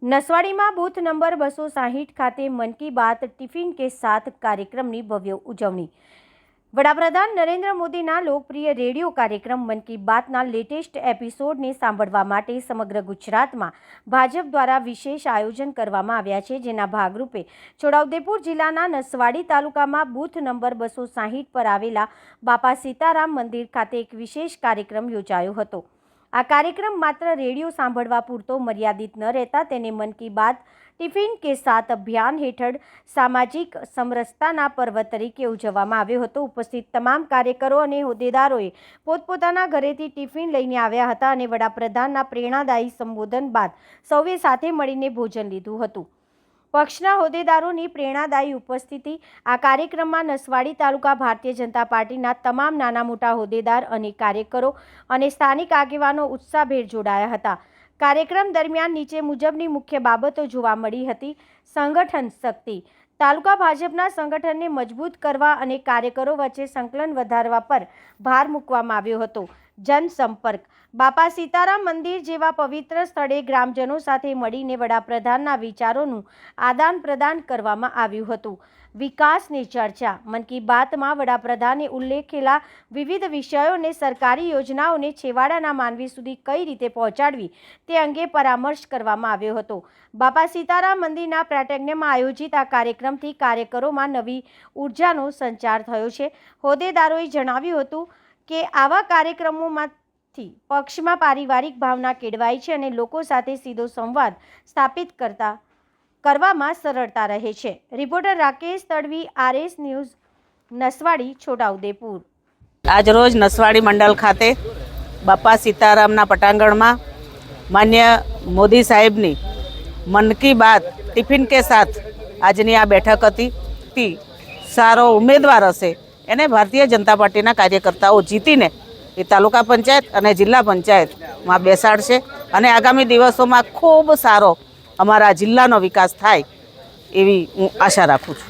नसवाड़ी में booth number 260 खाते मन की बात टिफिन के साथ कार्यक्रमની ભવ્ય ઉજવણી। વડાપ્રધાન નરેન્દ્ર મોદીના લોકપ્રિય રેડિયો કાર્યક્રમ મન કી બાતના લેટેસ્ટ એપિસોડને સાંભળવા માટે સમગ્ર ગુજરાતમાં ભાજપ દ્વારા વિશેષ આયોજન કરવામાં આવ્યા છે, જેના ભાગરૂપે છોટાઉદેપુર જિલ્લાના નસવાડી તાલુકામાં બૂથ નંબર 260 પર આવેલા બાપા સીતારામ મંદિર ખાતે એક વિશેષ કાર્યક્રમ યોજાયો હતો। આ કાર્યક્રમ માત્ર રેડિયો સાંભળવા પૂરતો મર્યાદિત ન રહેતા તેને મન કી બાત ટિફિન કે સાથ અભિયાન હેઠળ સામાજિક સમરસતાના પર્વ તરીકે ઉજવવામાં આવ્યો હતો। ઉપસ્થિત તમામ કાર્યકરો અને હોદ્દેદારોએ પોતપોતાના ઘરેથી ટિફિન લઈને આવ્યા હતા અને વડાપ્રધાનના પ્રેરણાદાયી સંબોધન બાદ સૌએ સાથે મળીને ભોજન લીધું હતું। પક્ષના હોદ્દેદારોની પ્રેરણાદાયી ઉપસ્થિતિ આ કાર્યક્રમમાં નસવાડી તાલુકા ભારતીય જનતા પાર્ટીના તમામ નાના મોટા હોદ્દેદાર અને કાર્યકરો અને સ્થાનિક આગેવાનો ઉત્સાહભેર જોડાયા હતા। કાર્યક્રમ દરમિયાન નીચે મુજબની મુખ્ય બાબતો જોવા મળી હતી। સંગઠન શક્તિ, તાલુકા ભાજપના સંગઠનને મજબૂત કરવા અને કાર્યકરો વચ્ચે સંકલન વધારવા પર ભાર મૂકવામાં આવ્યો હતો। જનસંપર્ક, બાપા સીતારામ મંદિર જેવા પવિત્ર સ્થળે ગ્રામજનો સાથે મળીને વડાપ્રધાનના વિચારોનું આદાન પ્રદાન કરવામાં આવ્યું હતું। વિકાસની ચર્ચા, મન કી બાતમાં વડાપ્રધાને ઉલ્લેખેલા વિવિધ વિષયોને સરકારી યોજનાઓને છેવાડાના માનવી સુધી કઈ રીતે પહોંચાડવી તે અંગે પરામર્શ કરવામાં આવ્યો હતો। બાપા સીતારામ મંદિરના પ્રાંગણમાં આયોજિત આ કાર્યક્રમથી કાર્યકરોમાં નવી ઉર્જાનો સંચાર થયો છે। હોદ્દેદારોએ જણાવ્યું હતું કે આવા કાર્યક્રમોમાંથી પક્ષમાં પારિવારિક ભાવના કેળવાય છે અને લોકો સાથે સીધો સંવાદ સ્થાપિત કરવામાં સરળતા રહે છે। Reporter Rakesh Tadvi, RS news, Naswadi, Chhota Udepur. આજરોજ નસવાડી મંડળ ખાતે બાપા સીતારામના પટાંગણમાં માન્ય મોદી સાહેબની મન કી બાત ટિફિન કે સાથ આજની આ બેઠક હતી। સારો ઉમેદવાર હશે એને ભારતીય જનતા પાર્ટીના કાર્યકર્તાઓ જીતીને એ તાલુકા પંચાયત અને જિલ્લા પંચાયતમાં બેસાડશે અને આગામી દિવસોમાં ખૂબ સારો અમારા જિલ્લાનો વિકાસ થાય એવી હું આશા રાખું છું।